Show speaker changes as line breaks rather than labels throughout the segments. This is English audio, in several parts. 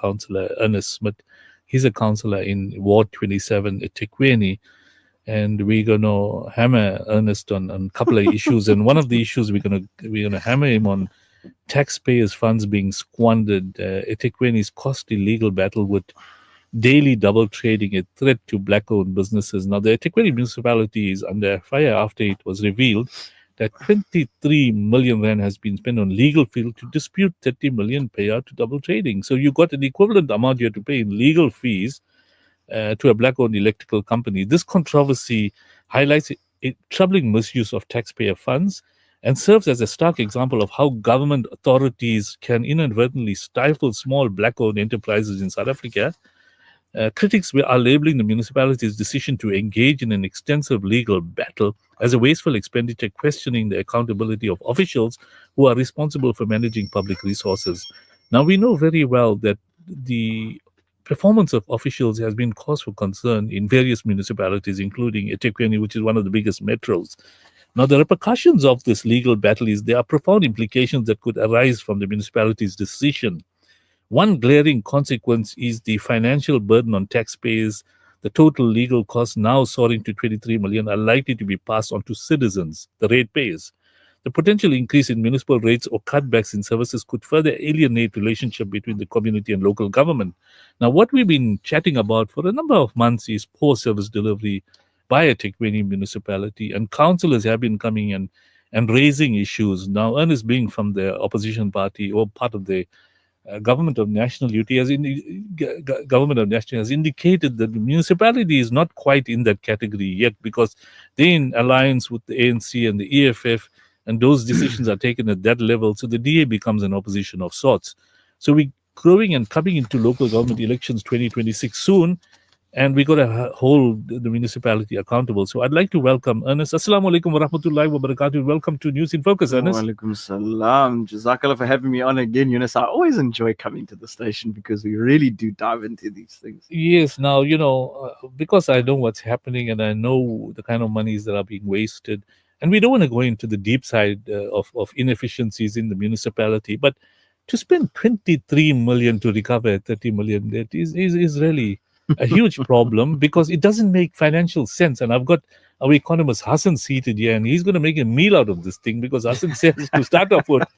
Councilor Ernest Smith. He's a councillor in Ward 27, eThekwini, and we're gonna hammer Ernest on a couple of issues. And one of the issues we're gonna hammer him on taxpayers' funds being squandered. eThekwini's costly legal battle with daily double trading, a threat to black-owned businesses. Now, the eThekwini municipality is under fire after it was revealed that 23 million rand has been spent on legal fees to dispute 30 million payout to double trading. So you got an equivalent amount you have to pay in legal fees to a black-owned electrical company. This controversy highlights a troubling misuse of taxpayer funds and serves as a stark example of how government authorities can inadvertently stifle small black-owned enterprises in South Africa. Critics are labeling the municipality's decision to engage in an extensive legal battle as a wasteful expenditure, questioning the accountability of officials who are responsible for managing public resources. Now, we know very well that the performance of officials has been cause for concern in various municipalities, including eThekwini, which is one of the biggest metros. Now, the repercussions of this legal battle is there are profound implications that could arise from the municipality's decision. One glaring consequence is the financial burden on taxpayers. The total legal costs, now soaring to 23 million, are likely to be passed on to citizens, the ratepayers. The potential increase in municipal rates or cutbacks in services could further alienate relationship between the community and local government. Now, what we've been chatting about for a number of months is poor service delivery by eThekwini municipality, and councillors have been coming and raising issues. Now, Ernest, being from the opposition party or part of the government of national unity, has indicated that the municipality is not quite in that category yet, because they're in alliance with the ANC and the EFF, and those decisions are taken at that level. So the DA becomes an opposition of sorts. So we're growing and coming into local government elections 2026 soon, and we got to hold the municipality accountable. So I'd like to welcome Ernest. Assalamu alaikum wa rahmatullahi wa barakatuh. Welcome to News in Focus, Ernest.
Wa alaikum salam. Jazakallah for having me on again, Yunus. I always enjoy coming to the station because we really do dive into these things.
Yes. Now, because I know what's happening and I know the kind of monies that are being wasted, and we don't want to go into the deep side of inefficiencies in the municipality, but to spend 23 million to recover 30 million, that is really a huge problem, because it doesn't make financial sense. And I've got our economist Hassan seated here, and he's going to make a meal out of this thing, because Hassan says, to start off with,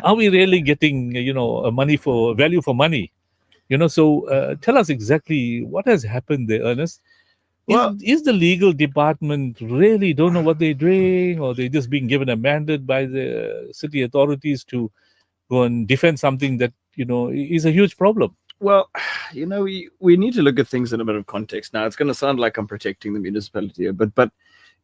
are we really getting value for money? So tell us exactly what has happened there, Ernest. Is the legal department really don't know what they're doing, or they're just being given a mandate by the city authorities to go and defend something that is a huge problem?
Well, we need to look at things in a bit of context. Now, it's going to sound like I'm protecting the municipality here, but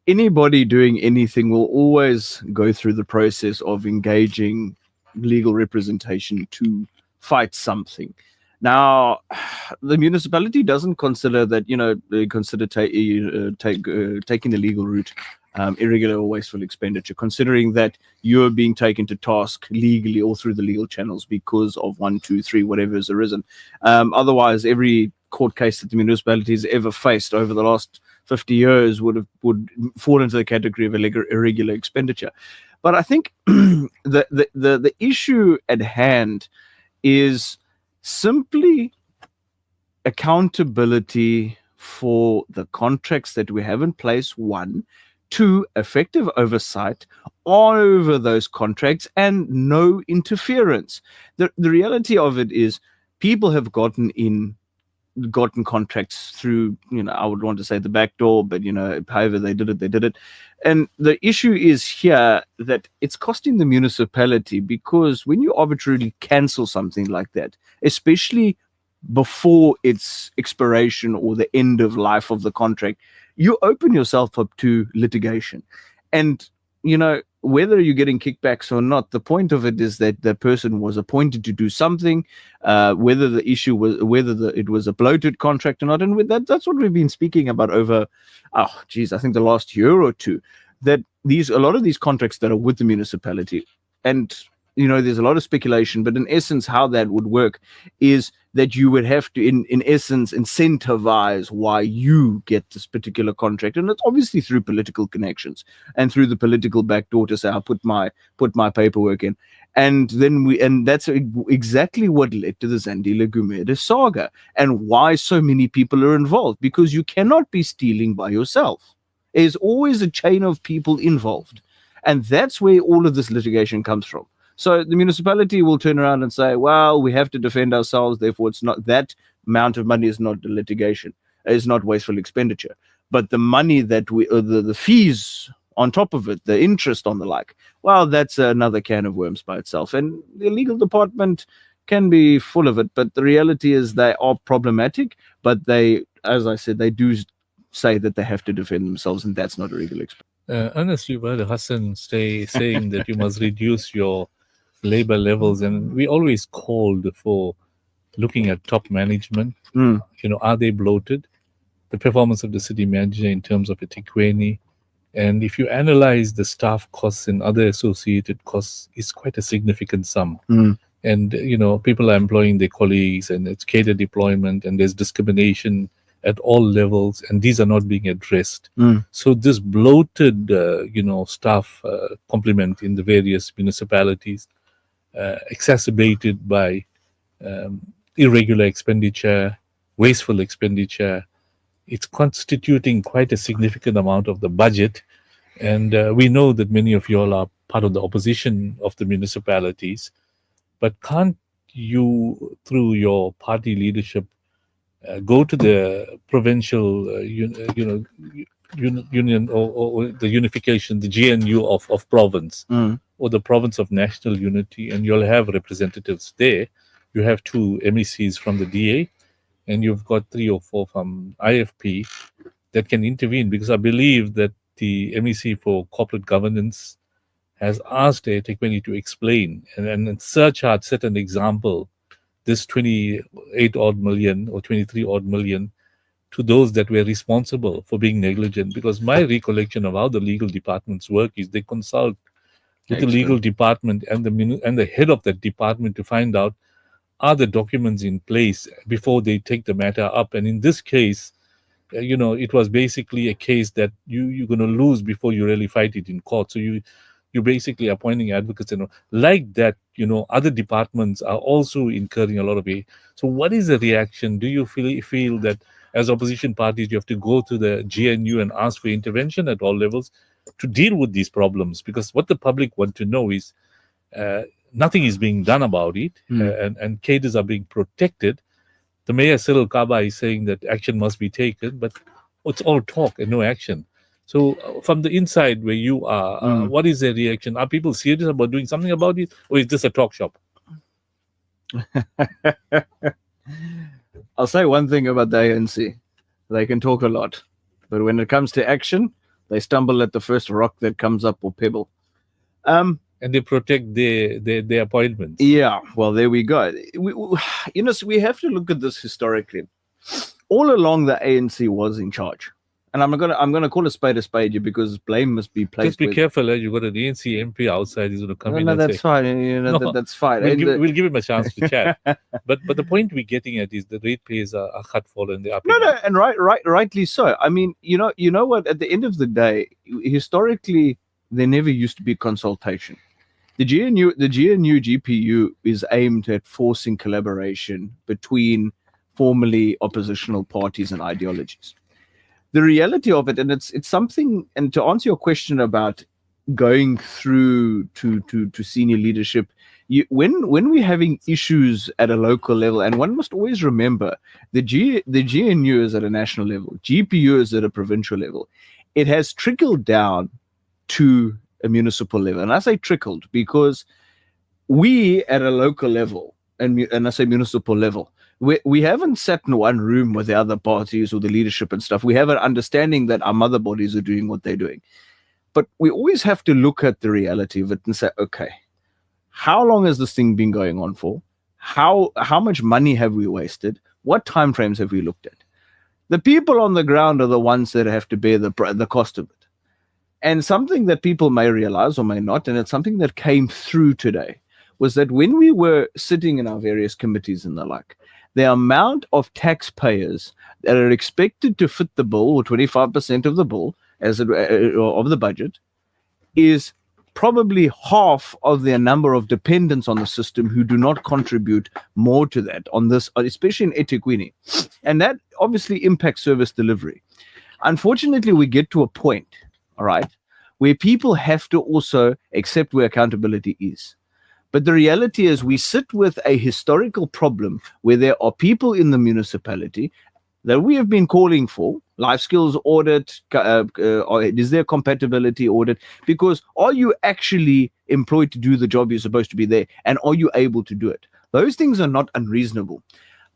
anybody doing anything will always go through the process of engaging legal representation to fight something. Now, the municipality doesn't consider that, they consider taking the legal route irregular or wasteful expenditure, considering that you're being taken to task legally or through the legal channels because of 1, 2, 3, whatever has arisen. Otherwise, every court case that the municipality has ever faced over the last 50 years would fall into the category of irregular expenditure. But I think the issue at hand is simply accountability for the contracts that we have in place, 1, 2, effective oversight over those contracts, and no interference. The reality of it is people have gotten contracts through, I would want to say the back door, but however they did it. And the issue is here that it's costing the municipality, because when you arbitrarily cancel something like that, especially before its expiration or the end of life of the contract, you open yourself up to litigation. And whether you're getting kickbacks or not, the point of it is that the person was appointed to do something, whether the issue was it was a bloated contract or not. And with that's what we've been speaking about over I think the last year or two, that a lot of these contracts that are with the municipality, and there's a lot of speculation, but in essence, how that would work is that you would have to, in essence, incentivize why you get this particular contract, and it's obviously through political connections and through the political backdoor to say, I'll put my paperwork in, and that's exactly what led to the Zandile Gumede saga, and why so many people are involved, because you cannot be stealing by yourself. There's always a chain of people involved, and that's where all of this litigation comes from. So the municipality will turn around and say, well, we have to defend ourselves, therefore it's not, that amount of money is not litigation, is not wasteful expenditure. But the money that the fees on top of it, the interest on the like, well, that's another can of worms by itself. And the legal department can be full of it, but the reality is they are problematic, but they, as I said, they do say that they have to defend themselves, and that's not a regular expense.
Ernest, you've heard Hassan saying that you must reduce your labor levels, and we always called for looking at top management. Are they bloated? The performance of the city manager in terms of eThekwini, and if you analyze the staff costs and other associated costs, it's quite a significant sum. And people are employing their colleagues, and it's cadre deployment, and there's discrimination at all levels, and these are not being addressed. So this bloated staff complement in the various municipalities, exacerbated by irregular expenditure, wasteful expenditure, it's constituting quite a significant amount of the budget. And we know that many of you all are part of the opposition of the municipalities, but can't you, through your party leadership, go to the provincial union or the unification, the GNU of province, or the province of national unity, and you'll have representatives there. You have 2 MECs from the DA, and you've got 3 or 4 from IFP that can intervene, because I believe that the MEC for corporate governance has asked eThekwini to explain and surcharge, set an example, this 28 odd million or 23 odd million to those that were responsible for being negligent. Because my recollection of how the legal departments work is they consult with the legal department and the head of that department to find out, are the documents in place before they take the matter up. And in this case, it was basically a case that you're going to lose before you really fight it in court. So you're basically appointing advocates, like that. Other departments are also incurring a lot of it. So what is the reaction? Do you feel that as opposition parties you have to go to the GNU and ask for intervention at all levels to deal with these problems? Because what the public want to know is nothing is being done about it, and cadres are being protected. The Mayor Cyril Kaba is saying that action must be taken, but it's all talk and no action. So from the inside where you are, what is the reaction? Are people serious about doing something about it, or is this a talk shop?
I'll say one thing about the ANC. They can talk a lot, but when it comes to action, they stumble at the first rock that comes up or pebble.
And they protect their appointments.
Yeah, well, there we go. We have to look at this historically. All along, the ANC was in charge. And I'm gonna call a spade here, because blame must be placed.
Just be careful, you've got an ANC MP outside. He's going to come in.
No,
and
that's
say,
fine. That's fine.
We'll give him a chance to chat. But the point we're getting at is the ratepayers are cut fall and they're up.
No, and rightly so. I mean, you know what? At the end of the day, historically, there never used to be consultation. The GNU GPU is aimed at forcing collaboration between formerly oppositional parties and ideologies. The reality of it, and it's something, and to answer your question about going through to senior leadership, when we're having issues at a local level, and one must always remember the GNU is at a national level, GPU is at a provincial level. It has trickled down to a municipal level, and I say trickled because we at a local level, and I say municipal level, we haven't sat in one room with the other parties or the leadership and stuff. We have an understanding that our mother bodies are doing what they're doing. But we always have to look at the reality of it and say, okay, how long has this thing been going on for? How much money have we wasted? What timeframes have we looked at? The people on the ground are the ones that have to bear the cost of it. And something that people may realize or may not, and it's something that came through today, was that when we were sitting in our various committees and the like, the amount of taxpayers that are expected to fit the bill, or 25% of the bill, of the budget, is probably half of the number of dependents on the system who do not contribute more to that on this, especially in eThekwini. And that obviously impacts service delivery. Unfortunately, we get to a point, all right, where people have to also accept where accountability is. But the reality is we sit with a historical problem where there are people in the municipality that we have been calling for, life skills audit, or is there compatibility audit? Because are you actually employed to do the job you're supposed to be there? And are you able to do it? Those things are not unreasonable.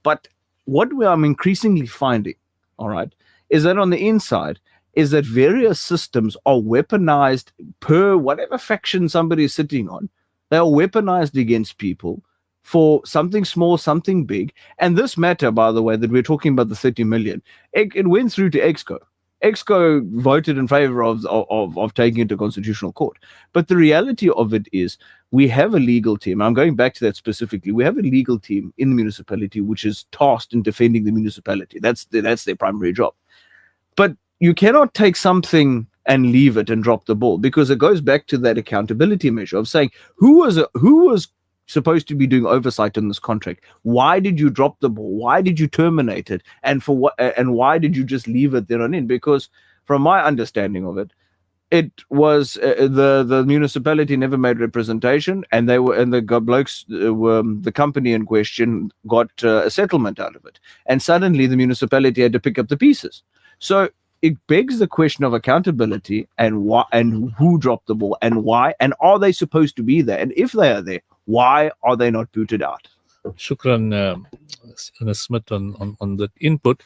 But what I'm increasingly finding, all right, is that on the inside, is that various systems are weaponized per whatever faction somebody is sitting on. They are weaponized against people for something small, something big. And this matter, by the way, that we're talking about, the 30 million, it went through to EXCO. EXCO voted in favor of taking it to Constitutional Court. But the reality of it is we have a legal team. I'm going back to that specifically. We have a legal team in the municipality which is tasked in defending the municipality. That's their primary job. But you cannot take something and leave it and drop the ball, because it goes back to that accountability measure of saying who was supposed to be doing oversight in this contract. Why did you drop the ball? Why did you terminate it? And for what? And why did you just leave it there on in? Because from my understanding of it, it was the municipality never made representation, and the blokes the company in question got a settlement out of it, and suddenly the municipality had to pick up the pieces. So it begs the question of accountability and why, and who dropped the ball and why, and are they supposed to be there? And if they are there, why are they not booted out?
Shukran, Smith, on that input.